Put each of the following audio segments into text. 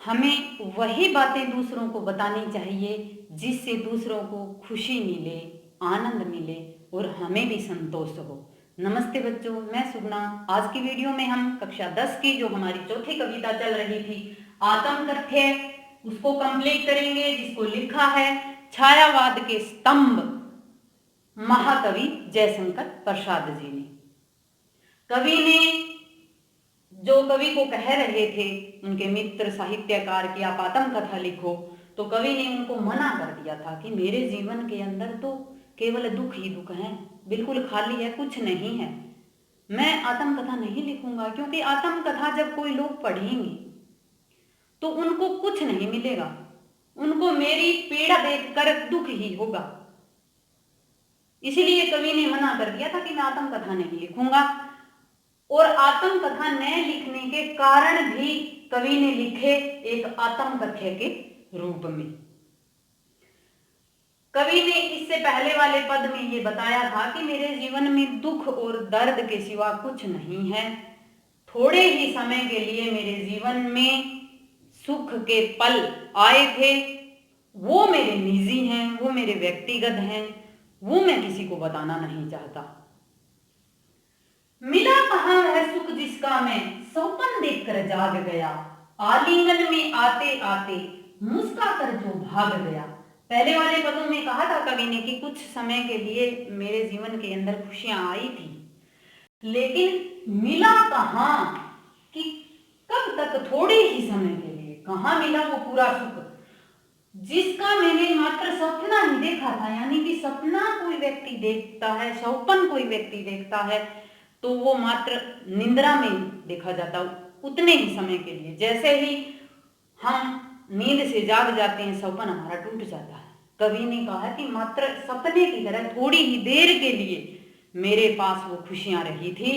हमें वही बातें दूसरों को बतानी चाहिए जिससे दूसरों को खुशी मिले, आनंद मिले और हमें भी संतोष हो। नमस्ते बच्चों, मैं सुगना। आज की वीडियो में हम कक्षा 10 की जो हमारी चौथी कविता चल रही थी आत्म कथ्य, उसको कंप्लीट करेंगे, जिसको लिखा है छायावाद के स्तंभ महाकवि जयशंकर प्रसाद जी ने। कवि ने जो कवि को कह रहे थे उनके मित्र साहित्यकार कि आप आत्मकथा लिखो, तो कवि ने उनको मना कर दिया था कि मेरे जीवन के अंदर तो केवल दुख ही दुख है, बिल्कुल खाली है, कुछ नहीं है, मैं आत्मकथा नहीं लिखूंगा। क्योंकि आत्मकथा जब कोई लोग पढ़ेंगे तो उनको कुछ नहीं मिलेगा, उनको मेरी पीड़ा देखकर दुख ही होगा। इसलिए कवि ने मना कर दिया था कि मैं आत्मकथा नहीं लिखूंगा। और आत्मकथा न लिखने के कारण भी कवि ने लिखे एक आत्मकथ्य के रूप में। कवि ने इससे पहले वाले पद में ये बताया था कि मेरे जीवन में दुख और दर्द के सिवा कुछ नहीं है। थोड़े ही समय के लिए मेरे जीवन में सुख के पल आए थे, वो मेरे निजी हैं, वो मेरे व्यक्तिगत हैं, वो मैं किसी को बताना नहीं चाहता। मिला कहाँ है सुख जिसका मैं सौपन देखकर जाग गया, आलिंगन में आते आते मुस्का कर जो भाग गया। पहले वाले पदों में कहा था कवि ने कि कुछ समय के लिए मेरे जीवन के अंदर खुशियां आई थी, लेकिन मिला कहाँ, कि कब तक, थोड़े ही समय के लिए। कहाँ मिला वो पूरा सुख जिसका मैंने मात्र सपना ही देखा था। यानी कि सपना कोई व्यक्ति देखता है, सौपन कोई व्यक्ति देखता है, तो वो मात्र निंद्रा में देखा जाता, उतने ही समय के लिए। जैसे ही हम नींद से जाग जाते हैं, सपना हमारा टूट जाता है। कवि ने कहा कि मात्र सपने की तरह थोड़ी ही देर के लिए मेरे पास वो खुशियां रही थी,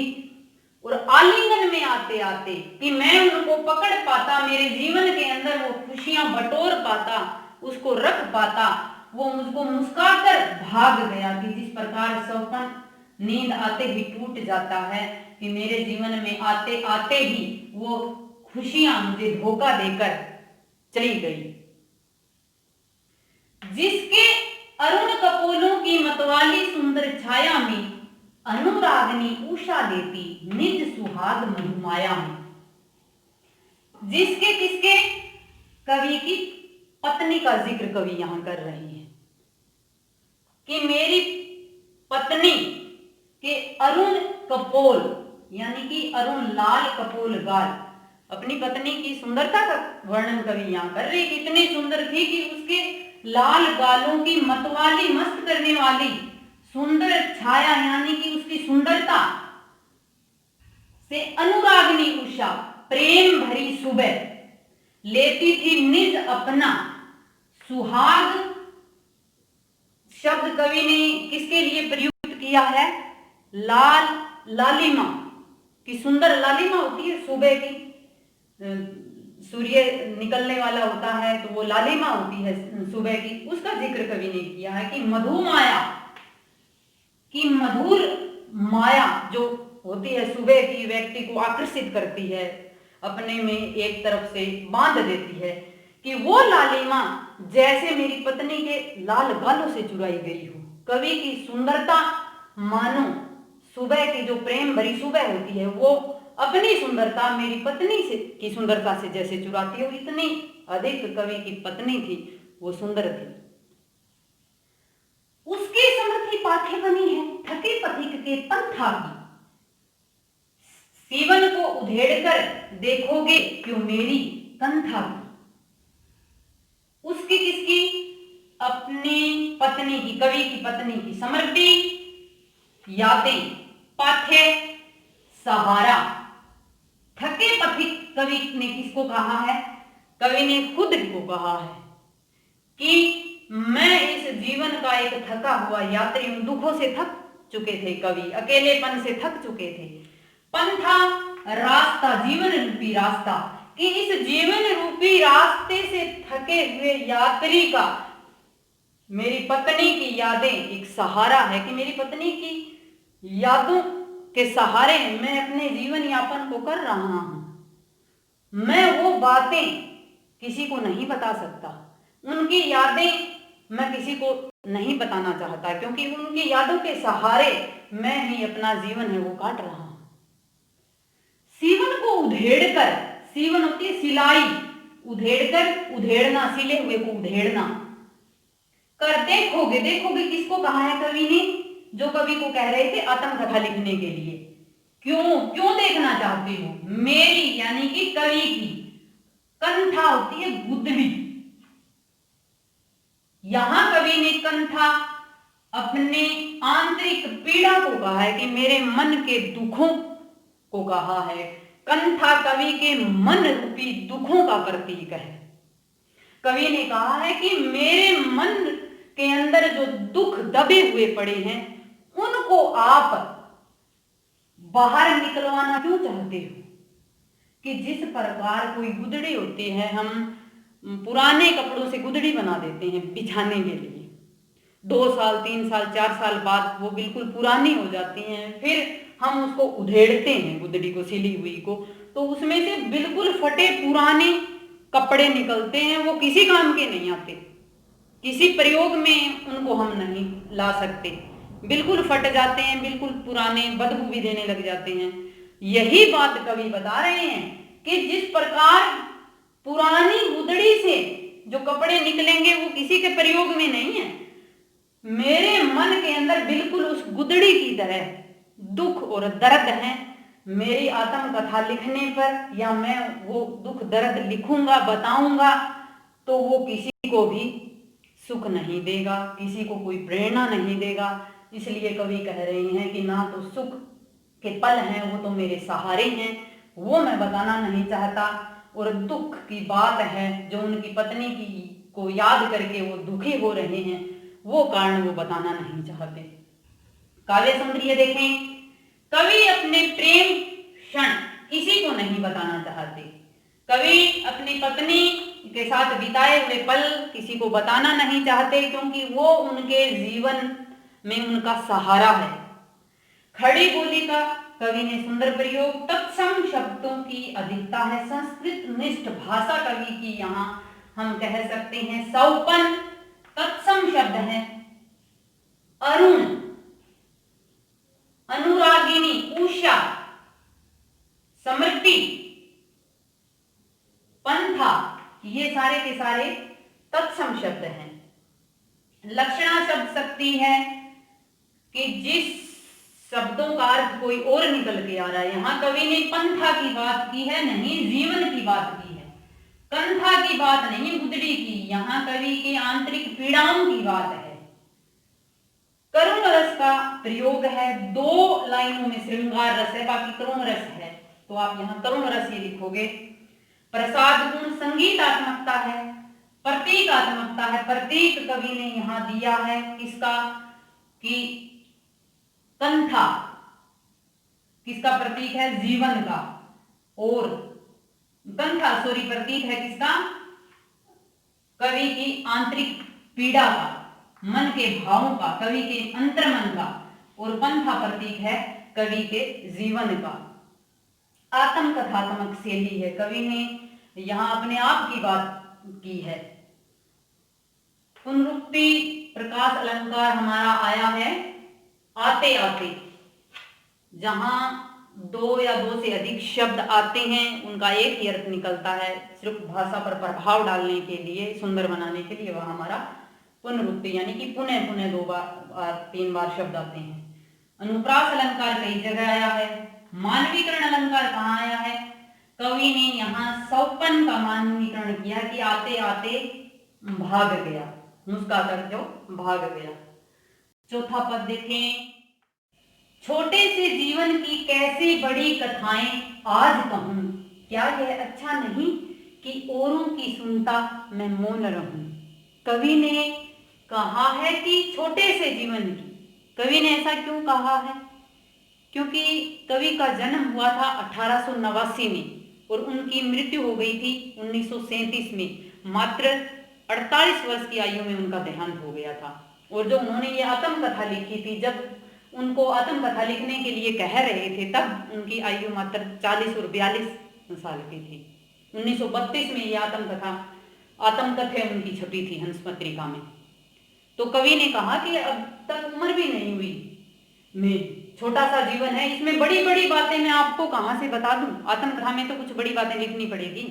और आलिंगन में आते आते कि मैं उनको पकड़ पाता, मेरे जीवन के अंदर वो खुशियां बटोर पाता, उसको रख पाता, वो मुझको मुस्काकर भाग गया। कि जिस प्रकार सपन नींद आते ही टूट जाता है, कि मेरे जीवन में आते आते ही वो खुशियां मुझे धोखा देकर चली गई। जिसके अरुण कपोलों की मतवाली सुंदर छाया में अनुरागनी उषा देती निज सुहाग मधुमाया में। जिसके किसके, कवि की पत्नी का जिक्र कवि यहां कर रही है कि मेरी पत्नी के अरुण कपोल, यानी कि अरुण लाल कपोल गाल, अपनी पत्नी की सुंदरता का वर्णन कवि यहां कर रही। इतनी सुंदर थी कि उसके लाल गालों की मतवाली, मस्त करने वाली सुंदर छाया, यानी कि उसकी सुंदरता से अनुरागनी उषा, प्रेम भरी सुबह लेती थी निज अपना सुहाग। शब्द कवि ने किसके लिए प्रयुक्त किया है? लाल, लालिमा की सुंदर लालिमा होती है सुबह की, सूर्य निकलने वाला होता है तो वो लालिमा होती है सुबह की, उसका जिक्र कवि ने किया है। कि मधुमाया की मधुर माया जो होती है सुबह की, व्यक्ति को आकर्षित करती है, अपने में एक तरफ से बांध देती है, कि वो लालिमा जैसे मेरी पत्नी के लाल गालों से चुराई गई हो। कवि की सुंदरता मानो सुबह की जो प्रेम भरी सुबह होती है, वो अपनी सुंदरता मेरी पत्नी से की सुंदरता से जैसे चुराती हो, इतनी अधिक कवि की पत्नी थी, वो सुंदर थी। उसकी समृद्धि पाथे बनी है थके पथिक के पंथा की, सीवन को उधेड़कर देखोगे क्यों मेरी कंथा की। उसकी किसकी? अपनी पत्नी की, कवि की पत्नी की समृद्धि, यादें, पाठ्य, सहारा। थके पथिक कवि ने किसको कहा है? कवि ने खुद को कहा है कि मैं इस जीवन का एक थका हुआ यात्री हूं। दुखों से थक चुके थे कवि, अकेलेपन से थक चुके थे। पंथा, रास्ता, जीवन रूपी रास्ता, कि इस जीवन रूपी रास्ते से थके हुए यात्री का मेरी पत्नी की यादें एक सहारा है। कि मेरी पत्नी की यादों के सहारे मैं अपने जीवन यापन को कर रहा हूं। मैं वो बातें किसी को नहीं बता सकता। उनकी यादें मैं किसी को नहीं बताना चाहता, क्योंकि उनकी यादों के सहारे मैं ही अपना जीवन है वो काट रहा हूं। सीवन को उधेड़कर, सीवन होती है सिलाई, उधेड़कर उधेड़ना, सिले हुए को उधेड़ना। कर देखोगे, देखोगे किसको कहा है कवि ने? जो कवि को कह रहे थे आत्मकथा लिखने के लिए। क्यों क्यों देखना चाहते हो? मेरी यानी कि कवि की कंठा होती है गुदड़ी। यहां कवि ने कंठा अपने आंतरिक पीड़ा को कहा है कि मेरे मन के दुखों को कहा है। कंठा कवि के मन रूपी दुखों का प्रतीक है। कवि ने कहा है कि मेरे मन के अंदर जो दुख दबे हुए पड़े हैं उनको आप बाहर निकलवाना क्यों चाहते हो? कि जिस प्रकार कोई गुदड़ी होती है, हम पुराने कपड़ों से गुदड़ी बना देते हैं बिछाने के लिए, 2 साल 3 साल 4 साल बाद वो बिल्कुल पुरानी हो जाती हैं, फिर हम उसको उधेड़ते हैं गुदड़ी को, सिली हुई को, तो उसमें से बिल्कुल फटे पुराने कपड़े निकलते हैं। वो किसी काम के नहीं आते, किसी प्रयोग में उनको हम नहीं ला सकते, बिल्कुल फट जाते हैं, बिल्कुल पुराने, बदबू भी देने लग जाते हैं। यही बात कवि बता रहे हैं कि जिस प्रकार पुरानी गुदड़ी से जो कपड़े निकलेंगे वो किसी के प्रयोग में नहीं है, मेरे मन के अंदर बिल्कुल उस गुदड़ी की तरह दुख और दर्द है। मेरी आत्मकथा लिखने पर या मैं वो दुख दर्द लिखूंगा, बताऊंगा, तो वो किसी को भी सुख नहीं देगा, किसी को कोई प्रेरणा नहीं देगा। इसलिए कवि कह रहे हैं कि ना तो सुख के पल हैं, वो तो मेरे सहारे हैं, वो मैं बताना नहीं चाहता, और दुख की बात है जो उनकी पत्नी की को याद करके वो दुखी हो रहे हैं, वो कारण वो बताना नहीं चाहते। काव्य सौंदर्य देखें, कवि अपने प्रेम क्षण किसी को नहीं बताना चाहते। कवि अपनी पत्नी के साथ बिताए हुए पल किसी को बताना नहीं चाहते, क्योंकि वो उनके जीवन में उनका सहारा है। खड़ी बोली का कवि ने सुंदर प्रयोग, तत्सम शब्दों की अधिकता है, संस्कृत निष्ठ भाषा कवि की यहाँ हम कह सकते हैं सौपन। तत्सम शब्द है अरुण, अनुरागिनी, उषा, समृद्धि, पंथा, ये सारे के सारे तत्सम शब्द हैं। लक्षणा शब्द शक्ति है कि जिस शब्दों का अर्थ कोई और निकल के आ रहा है। यहां कवि ने पंथा की बात की है, नहीं जीवन की बात की है। कंथा की बात नहीं, गुदड़ी की। यहां कवि के आंतरिक पीड़ाओं की बात है। करुण रस का प्रयोग है, 2 लाइनों में श्रृंगार रस है, बाकी करुण रस है, तो आप यहां करुण रस ही लिखोगे। प्रसाद गुण संगीतात्मकता है, प्रतीकात्मकता है। प्रतीक कवि ने यहां दिया है किसका? कि कंठा किसका प्रतीक है? जीवन का। और कंठा प्रतीक है किसका? कवि की आंतरिक पीड़ा का, मन के भावों का, कवि के अंतर्मन का। और पंथा प्रतीक है कवि के जीवन का। आत्मकथात्मक शैली है, कवि ने यहां अपने आप की बात की है। पुनरुक्ति प्रकाश अलंकार हमारा आया है आते आते। जहां 2 या 2 से अधिक शब्द आते हैं उनका एक ही अर्थ निकलता है, सिर्फ भाषा पर प्रभाव डालने के लिए, सुंदर बनाने के लिए, वह हमारा पुनरुक्ति यानी कि पुनः पुनः 2 बार 3 बार शब्द आते हैं। अनुप्रास अलंकार कई जगह आया है। मानवीकरण अलंकार कहाँ आया है? कवि ने यहाँ सौपन का मानवीकरण किया कि आते आते भाग गया, मुस्का कर जो भाग गया। चौथा पद देखें, छोटे से जीवन की कैसी बड़ी कथाएं आज कहूं, क्या यह अच्छा नहीं कि औरों की सुनता मैं मौन रहूं। कवि ने कहा है कि छोटे से जीवन की, कवि ने ऐसा क्यों कहा है? क्योंकि कवि का जन्म हुआ था 1889 में और उनकी मृत्यु हो गई थी 1937 में। मात्र 48 वर्ष की आयु में उनका देहांत हो गया था। और जो उन्होंने ये आत्मकथा लिखी थी, जब उनको आत्मकथा लिखने के लिए कह रहे थे, तब उनकी आयु मात्र 40 और 42 साल की थी। 1932 में ये आत्मकथा उनकी छपी थी हंस पत्रिका में। तो कवि ने कहा कि अब तक उम्र भी नहीं हुई, मैं छोटा सा जीवन है, इसमें बड़ी बड़ी बातें मैं आपको कहां से बता दूं, आत्मकथा में तो कुछ बड़ी बातें लिखनी पड़ेगी।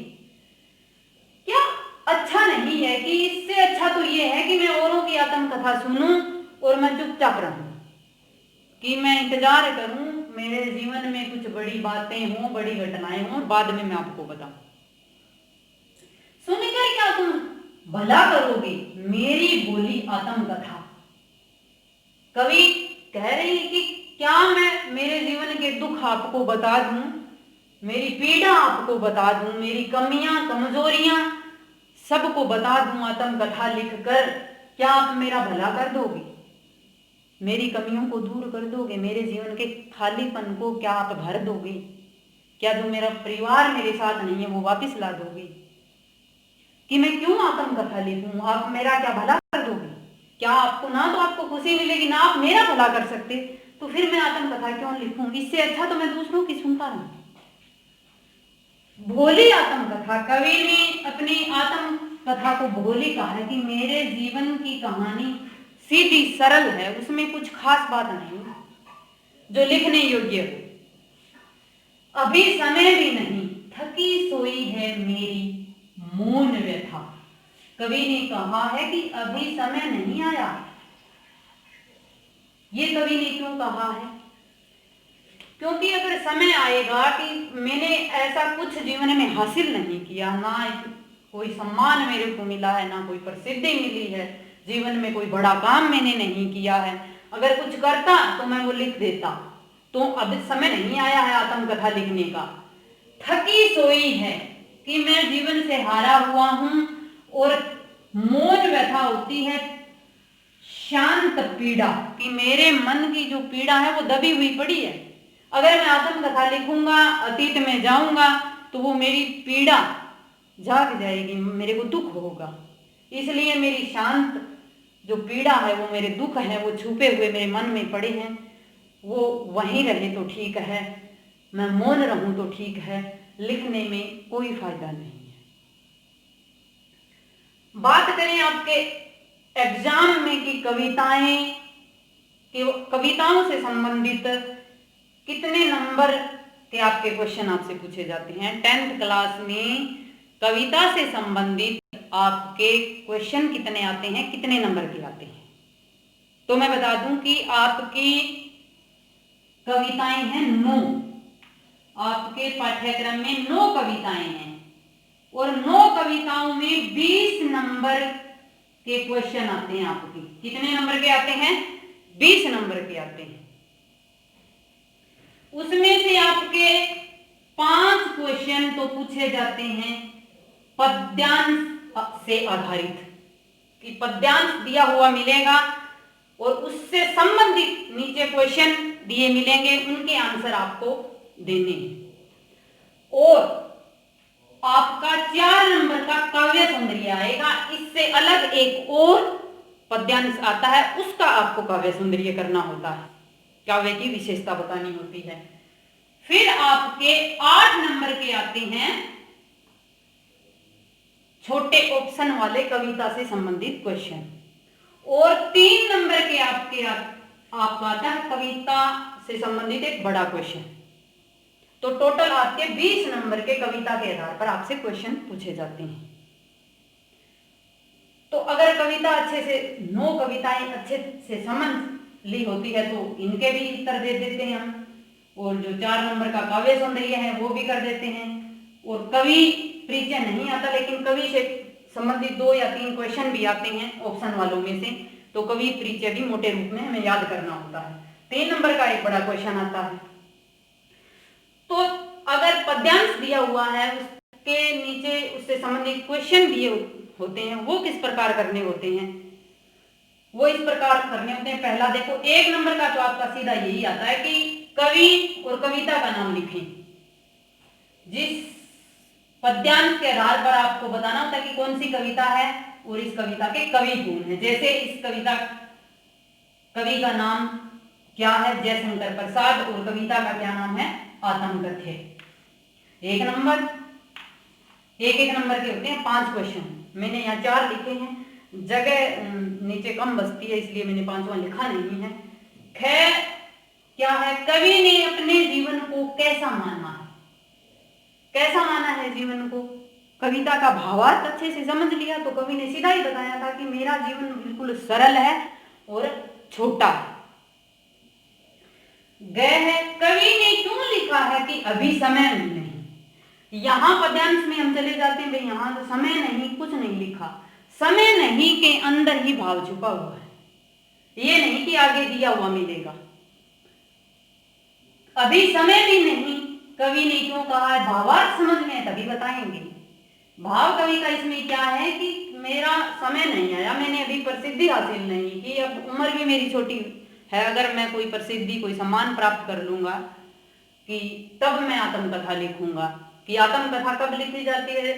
क्या अच्छा नहीं है कि इससे अच्छा तो ये है कि मैं औरों की आत्मकथा सुनूं और मैं चुपचाप रहूं, कि मैं इंतजार करूं मेरे जीवन में कुछ बड़ी बातें हों, बड़ी घटनाएं हों, बाद में मैं आपको बताऊं। सुनकर क्या तुम भला करोगे मेरी बोली आत्मकथा। कवि कह रही है कि क्या मैं मेरे जीवन के दुख आपको बता दूं, मेरी पीड़ा आपको बता दूं, मेरी कमियां कमजोरियां सबको बता दूं आत्मकथा लिखकर, क्या आप मेरा भला कर दोगे, मेरी कमियों को दूर कर दोगे, मेरे जीवन के खालीपन को क्या आप भर दोगे, क्या जो मेरा परिवार मेरे साथ नहीं है वो वापस ला दोगे, कि मैं क्यों आत्मकथा लिखूं, आप मेरा क्या भला कर दोगे। क्या आपको ना तो आपको खुशी मिलेगी, ना आप मेरा भला कर सकते, तो फिर मैं आत्मकथा क्यों लिखूं, इससे अच्छा तो मैं दूसरों की सुनता रहूं। भोली आत्मकथा, कवि ने अपनी आत्मकथा को भोली कहा है कि मेरे जीवन की कहानी सीधी सरल है, उसमें कुछ खास बात नहीं जो लिखने योग्य हो। अभी समय भी नहीं, थकी सोई है मेरी मौन व्यथा। कवि ने कहा है कि अभी समय नहीं आया। ये कवि ने क्यों कहा है, क्योंकि अगर समय आएगा कि मैंने ऐसा कुछ जीवन में हासिल नहीं किया, ना कोई सम्मान मेरे को मिला है, ना कोई प्रसिद्धि मिली है, जीवन में कोई बड़ा काम मैंने नहीं किया है, अगर कुछ करता तो मैं वो लिख देता, तो अब समय नहीं आया है आत्मकथा लिखने का। थकी सोई है कि मैं जीवन से हारा हुआ हूं, और मौन व्यथा होती है शांत पीड़ा, कि मेरे मन की जो पीड़ा है वो दबी हुई पड़ी है। अगर मैं आत्मकथा लिखूंगा, अतीत में जाऊंगा, तो वो मेरी पीड़ा जाग जाएगी, मेरे को दुख होगा। इसलिए मेरी शांत जो पीड़ा है, वो मेरे दुख है, वो छुपे हुए मेरे मन में पड़े हैं, वो वहीं रहे तो ठीक है, मैं मौन रहूं तो ठीक है, लिखने में कोई फायदा नहीं है। बात करें आपके एग्जाम में कि कविताओं से संबंधित कितने नंबर के आपके क्वेश्चन आपसे पूछे जाते हैं। 10th क्लास में कविता से संबंधित आपके क्वेश्चन कितने आते हैं, कितने नंबर के आते हैं। तो मैं बता दूं कि आपकी कविताएं हैं 9, आपके पाठ्यक्रम में 9 कविताएं हैं, और 9 कविताओं में 20 नंबर के क्वेश्चन आते हैं आपके। कितने नंबर के आते हैं, 20 नंबर के आते हैं। उसमें से आपके 5 क्वेश्चन तो पूछे जाते हैं पद्यांश से आधारित, कि पद्यांश दिया हुआ मिलेगा और उससे संबंधित नीचे क्वेश्चन दिए मिलेंगे, उनके आंसर आपको देने हैं। और आपका 4 नंबर का काव्य सौंदर्य आएगा, इससे अलग एक और पद्यांश आता है, उसका आपको काव्य सौंदर्य करना होता है, काव्य की विशेषता बतानी होती है। फिर आपके 8 नंबर के आते हैं छोटे ऑप्शन वाले कविता से संबंधित क्वेश्चन, और 3 नंबर के आपका आता है कविता से संबंधित एक बड़ा क्वेश्चन। तो टोटल आपके 20 नंबर के कविता के आधार पर आपसे क्वेश्चन पूछे जाते हैं। तो अगर कविता अच्छे से 9 कविताएं अच्छे से समझ ली होती है तो इनके भी उत्तर दे देते हैं हम, और जो 4 नंबर का काव्य सौंदर्य है वो भी कर देते हैं। और कवि परिचय नहीं आता, लेकिन कवि से संबंधित 2 या 3 क्वेश्चन भी आते हैं ऑप्शन वालों में से, तो कवि परिचय भी मोटे रूप में हमें याद करना होता है। 3 नंबर का एक बड़ा क्वेश्चन आता है। तो अगर पद्यांश दिया हुआ है, उसके नीचे उससे संबंधित क्वेश्चन दिए होते हैं, वो किस प्रकार करने होते हैं, वो इस प्रकार करने होते हैं। पहला देखो, 1 नंबर का तो आपका सीधा यही आता है कि कवि और कविता का नाम लिखें। जिस पद्यांश के आधार पर आपको बताना होता है कि कौन सी कविता है और इस कविता के कवि कौन है। जैसे इस कविता कवि का नाम क्या है, जयशंकर प्रसाद, और कविता का क्या नाम है, आत्मकथा। 1 नंबर। एक एक नंबर के होते हैं 5 क्वेश्चन। मैंने यहाँ 4 लिखे हैं, जगह नीचे कम बचती है इसलिए मैंने 5वां लिखा नहीं है। खैर क्या है, कवि ने अपने जीवन को कैसा माना है? कैसा माना है जीवन को? कविता का भावार्थ अच्छे से समझ लिया तो कवि ने सीधा ही बताया था कि मेरा जीवन बिल्कुल सरल है और छोटा है। गए है, कवि ने क्यों लिखा है कि अभी समय नहीं। यहां पद्यांश में हम चले जाते हैं, भाई यहां तो समय नहीं, कुछ नहीं लिखा। समय नहीं के अंदर ही भाव छुपा हुआ है, ये नहीं कि आगे दिया हुआ मिलेगा। अभी समय भी नहीं, कवि ने क्यों कहा है? भावार्थ समझ में तभी बताएंगे। भाव कवि का इसमें क्या है कि मेरा समय नहीं आया, मैंने अभी प्रसिद्धि हासिल नहीं की, अब उम्र भी मेरी छोटी है, अगर मैं कोई प्रसिद्धि कोई सम्मान प्राप्त कर लूंगा कि तब मैं आत्मकथा लिखूंगा। कि आत्मकथा कब लिखी जाती है?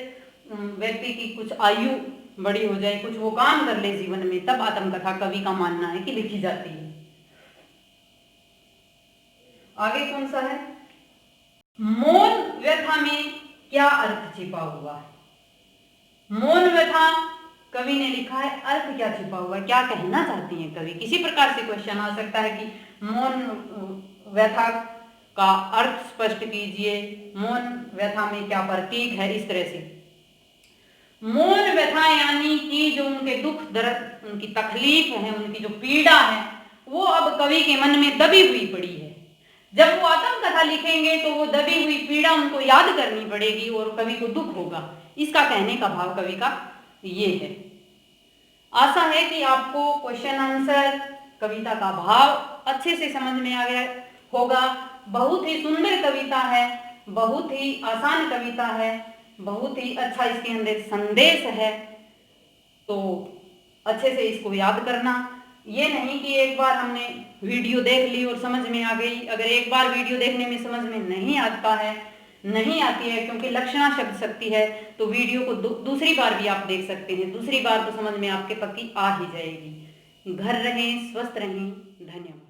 व्यक्ति की कुछ आयु बड़ी हो जाए, कुछ वो काम कर ले जीवन में, तब आत्मकथा कवि का मानना है कि लिखी जाती है। आगे कौन सा है? मौन व्यथा में क्या अर्थ छिपा हुआ है? मौन व्यथा कवि ने लिखा है, अर्थ क्या छिपा हुआ है, क्या कहना चाहती है कवि? किसी प्रकार से क्वेश्चन आ सकता है कि मौन व्यथा का अर्थ स्पष्ट कीजिए, मौन व्यथा में क्या प्रतीक है, इस तरह से। मौन व्यथा यानी कि जो उनके दुख दर्द, उनकी तकलीफ है, उनकी जो पीड़ा है, वो अब कवि के मन में दबी हुई पड़ी है। जब वो आत्मकथा लिखेंगे तो वो दबी हुई पीड़ा उनको याद करनी पड़ेगी और कवि को दुख होगा। इसका कहने का भाव कवि का ये है। आशा है कि आपको क्वेश्चन आंसर, कविता का भाव अच्छे से समझ में आ गया होगा। बहुत ही सुंदर कविता है, बहुत ही आसान कविता है, बहुत ही अच्छा इसके अंदर संदेश है, तो अच्छे से इसको याद करना। ये नहीं कि एक बार हमने वीडियो देख ली और समझ में आ गई। अगर एक बार वीडियो देखने में समझ में नहीं आता है, नहीं आती है, क्योंकि लक्षणा शब्द शक्ति है, तो वीडियो को दूसरी बार भी आप देख सकते हैं। दूसरी बार तो समझ में आपके पक्की आ ही जाएगी। घर रहें, स्वस्थ रहें, धन्यवाद।